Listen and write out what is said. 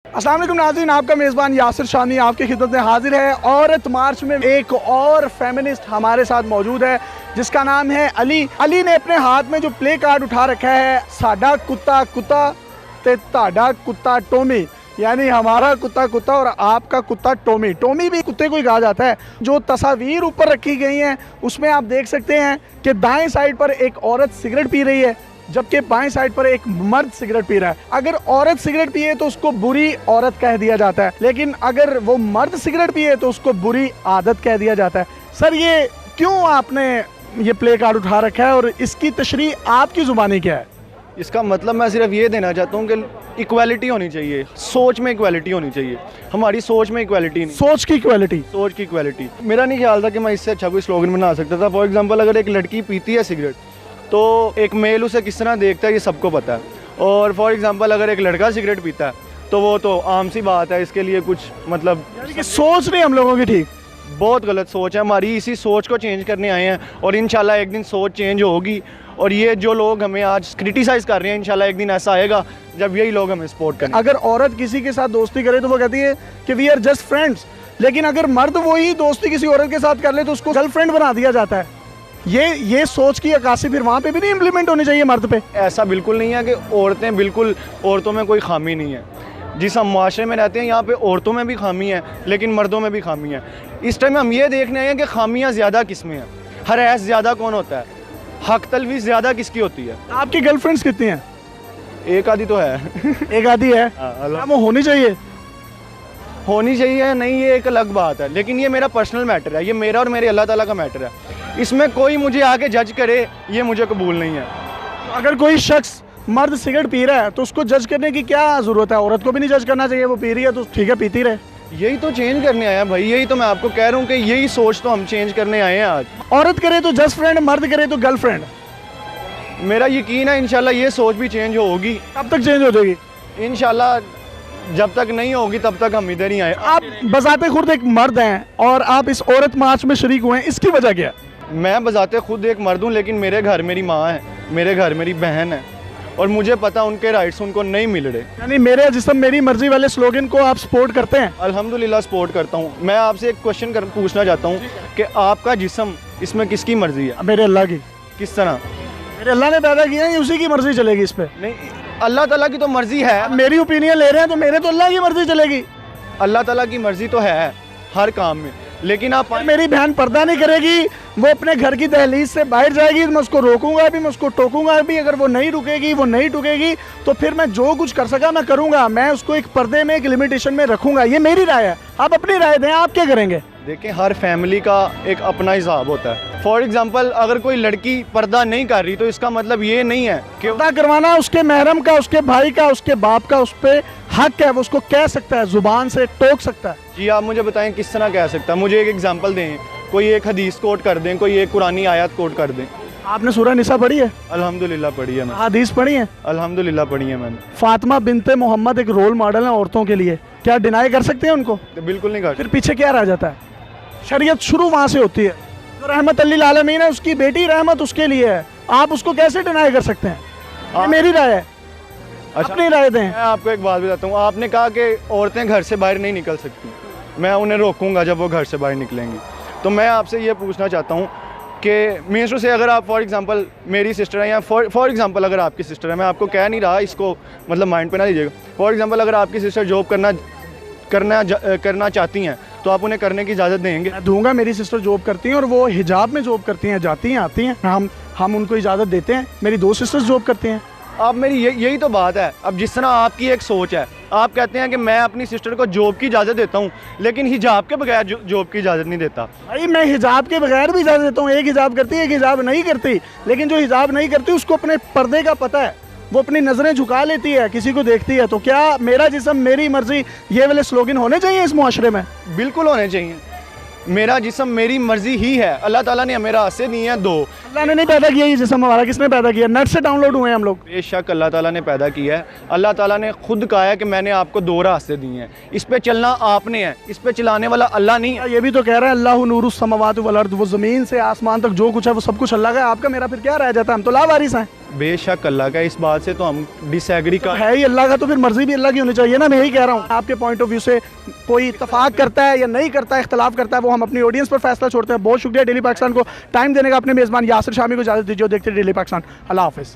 अस्सलाम वालेकुम नाज़रीन, आपका मेज़बान यासिर शानी आपकी खिदमत में हाजिर है। औरत मार्च में एक और फेमिनिस्ट हमारे साथ मौजूद है जिसका नाम है अली। अली ने अपने हाथ में जो प्ले कार्ड उठा रखा है, साडा कुत्ता कुत्ता ते ताडा कुत्ता टोमी, यानी हमारा कुत्ता कुत्ता और आपका कुत्ता टोमी। टोमी भी कुत्ते को ही कहा जाता है। जो तस्वीर ऊपर रखी गई हैं उसमें आप देख सकते हैं कि दाएं साइड पर एक औरत सिगरेट पी रही है जबकि बाएं साइड पर एक मर्द सिगरेट पी रहा है। अगर औरत सिगरेट पिए तो उसको बुरी औरत कह दिया जाता है, लेकिन अगर वो मर्द सिगरेट पिए तो उसको बुरी आदत कह दिया जाता है। सर, ये क्यों आपने ये प्ले कार्ड उठा रखा है और इसकी तशरीह आपकी ज़ुबानी क्या है? इसका मतलब मैं सिर्फ ये देना चाहता हूँ कि इक्वालिटी होनी चाहिए, सोच में इक्वालिटी होनी चाहिए। हमारी सोच में इक्वालिटी नहीं, सोच की इक्वालिटी। सोच की इक्वालिटी। मेरा नहीं ख्याल था कि मैं इससे अच्छा कोई स्लोगन बना सकता था। फॉर एग्जांपल, अगर एक लड़की पीती है सिगरेट तो एक मेल उसे किस तरह देखता है ये सबको पता है। और फॉर एग्जांपल, अगर एक लड़का सिगरेट पीता है तो वो तो आम सी बात है, इसके लिए कुछ मतलब यानी कि सोच नहीं हम लोगों की ठीक। बहुत गलत सोच है हमारी। इसी सोच को चेंज करने आए हैं और इंशाल्लाह एक दिन सोच चेंज होगी। और ये जो लोग हमें आज क्रिटिसाइज़ कर रहे हैं, इंशाल्लाह एक दिन ऐसा आएगा जब यही लोग हमें सपोर्ट करें। अगर औरत किसी के साथ दोस्ती करे तो वो कहती है कि वी आर जस्ट फ्रेंड्स, लेकिन अगर मर्द वही दोस्ती किसी औरत के साथ कर ले तो उसको गर्लफ्रेंड बना दिया जाता है। ये सोच की अक्कासी फिर वहाँ पे भी नहीं इम्प्लीमेंट होनी चाहिए मर्द पे। ऐसा बिल्कुल नहीं है कि औरतें बिल्कुल, औरतों में कोई खामी नहीं है। जिस हम माशरे में रहते हैं यहाँ पे औरतों में भी खामी है लेकिन मर्दों में भी खामी है। इस टाइम हम ये देखने आए हैं कि खामियाँ ज़्यादा किस में हैं, हरैस ज़्यादा कौन होता है, हक तलवी ज़्यादा किसकी होती है। आपकी गर्लफ्रेंड्स कितनी हैं? एक आधी तो है। एक आधी है। हाँ, वो होनी चाहिए। होनी चाहिए नहीं, ये एक अलग बात है, लेकिन ये मेरा पर्सनल मैटर है, ये मेरा और मेरे अल्लाह ताला का मैटर है। इसमें कोई मुझे आके जज करे ये मुझे कबूल नहीं है। अगर कोई शख्स मर्द सिगरेट पी रहा है तो उसको जज करने की क्या ज़रूरत है? औरत को भी नहीं जज करना चाहिए, वो पी रही है तो ठीक है, पीती रहे। यही तो चेंज करने आया भाई, यही तो मैं आपको कह रहा हूँ कि यही सोच तो हम चेंज करने आए हैं आज। औरत करे तो जस्ट फ्रेंड, मर्द करे तो गर्लफ्रेंड। मेरा यकीन है इंशाल्लाह ये सोच भी चेंज होगी। कब तक चेंज हो जाएगी? इंशाल्लाह जब तक नहीं होगी तब तक हम इधर ही आए। आप बजाते खुद एक मर्द हैं और आप इस औरत मार्च में शरीक हुए हैं, इसकी वजह क्या? मैं बजाते खुद एक मर्द हूँ, लेकिन मेरे घर मेरी माँ है, मेरे घर मेरी बहन है और मुझे पता उनके राइट्स उनको नहीं मिल रहे। यानी मेरे जिस्म मेरी मर्जी वाले स्लोगन को आप सपोर्ट करते हैं? अल्हम्दुलिल्लाह सपोर्ट करता हूँ। मैं आपसे एक क्वेश्चन पूछना चाहता हूँ कि आपका जिस्म, इसमें किसकी मर्जी है? मेरे अल्लाह की। किस तरह? मेरे अल्लाह ने पैदा किया है, उसी की मर्जी चलेगी इस पे। नहीं, अल्लाह ताला की तो मर्जी है। मेरी ओपिनियन ले रहे हैं तो मेरे तो अल्लाह की मर्जी चलेगी। अल्लाह ताला की मर्जी तो है हर काम में, लेकिन आप मेरी बहन पर्दा नहीं करेगी, वो अपने घर की दहलीज से बाहर जाएगी, मैं उसको रोकूंगा भी, मैं उसको टोकूंगा भी। अगर वो नहीं रुकेगी, वो नहीं टुकेगी तो फिर मैं जो कुछ कर सका मैं करूंगा। मैं उसको एक पर्दे में, एक लिमिटेशन में रखूंगा। ये मेरी राय है, आप अपनी राय दें, आप क्या करेंगे? देखिए, हर फैमिली का एक अपना हिसाब होता है। फॉर एग्जांपल, अगर कोई लड़की पर्दा नहीं कर रही तो इसका मतलब ये नहीं है कि पर्दा करवाना उसके महरम का, उसके भाई का, उसके बाप का उस पर हक है, वो उसको कह सकता है, जुबान से टोक सकता है। जी, आप मुझे बताएं किस तरह कह सकता है? मुझे एक एग्जांपल दें, कोई एक हदीस कोट कर दें, कोई एक कुरानी आयत कोट कर दें। आपने सूरह निसा पढ़ी है? अल्हम्दुलिल्लाह पढ़ी है मैंने। हदीस पढ़ी है? अल्हम्दुलिल्लाह पढ़ी है मैंने। फातिमा बिनते मोहम्मद एक रोल मॉडल है औरतों के लिए, क्या डिनाई कर सकते हैं उनको? तो बिल्कुल नहीं कर। फिर पीछे क्या रह जाता है? शरीयत शुरू वहाँ से होती है। जो रहमत लिल आलमीन है, उसकी बेटी रहमत उसके लिए है, आप उसको कैसे डिनाई कर सकते हैं? ये मेरी राय है। अच्छा, अपनी राय दें। मैं आपको एक बात बताता हूँ। आपने कहा कि औरतें घर से बाहर नहीं निकल सकती, मैं उन्हें रोकूंगा जब वो घर से बाहर निकलेंगी। तो मैं आपसे ये पूछना चाहता हूँ कि मीन्स से अगर आप फॉर एग्जांपल मेरी सिस्टर है या फॉर एग्जांपल अगर आपकी सिस्टर है, मैं आपको कह नहीं रहा, इसको मतलब माइंड पे ना लीजिएगा। फॉर एग्जांपल, अगर आपकी सिस्टर जॉब करना चाहती हैं तो आप उन्हें करने की इजाज़त देंगे? मैं दूंगा। मेरी सिस्टर जॉब करती हैं और वो हिजाब में जॉब करती हैं, जाती हैं आती हैं, हम उनको इजाज़त देते हैं। मेरी 2 सिस्टर्स जॉब करती हैं। आप मेरी यही तो बात है। अब जिस तरह आपकी एक सोच है, आप कहते हैं कि मैं अपनी सिस्टर को जॉब की इजाज़त देता हूँ लेकिन हिजाब के बगैर जॉब की इजाज़त नहीं देता। भाई, मैं हिजाब के बगैर भी इजाज़त देता हूँ। एक हिजाब करती है, एक हिजाब नहीं करती, लेकिन जो हिजाब नहीं करती उसको अपने पर्दे का पता है, वो अपनी नज़रें झुका लेती है, किसी को देखती है। तो क्या मेरा जिस्म मेरी मर्जी, ये वाले स्लोगन होने चाहिए इस मुआशरे में? बिल्कुल होने चाहिए। मेरा जिस्म मेरी मर्जी ही है। अल्लाह ताला ने हमें रास्ते दिए हैं 2। अल्लाह ने नहीं पैदा किया ये जिस्म, हमारा किसने पैदा किया? नेट से डाउनलोड हुए हैं हम लोग। बेशक अल्लाह ताला ने पैदा किया है। अल्लाह ताला ने खुद कहा है कि मैंने आपको 2 रास्ते दिए हैं, इस पे चलना आपने है, इस पे चलाने वाला अल्लाह नहीं है। ये भी तो कह रहा है अल्लाहु नूरुस समावाति वल अर्द, वो ज़मीन से आसमान तक जो कुछ है वो सब कुछ अल्लाह का है। आपका मेरा फिर क्या रह जाता है? हम तो लावारिस हैं। बेशक अल्लाह का, इस बात से तो हम डिसएग्री तो का है ही अल्लाह का, तो फिर मर्जी भी अल्लाह की होनी चाहिए ना। मैं यही कह रहा हूँ, आपके पॉइंट ऑफ व्यू से कोई इत्तेफाक करता है या नहीं करता है, इख्तलाफ करता है, वो हम अपनी ऑडियंस पर फैसला छोड़ते हैं। बहुत शुक्रिया डेली पाकिस्तान को टाइम देने का, अपने मेज़बान यासिर शामी को इजाज़त दीजिए। देखते हैं डेली पाकिस्तान। अल्लाह हाफिज़।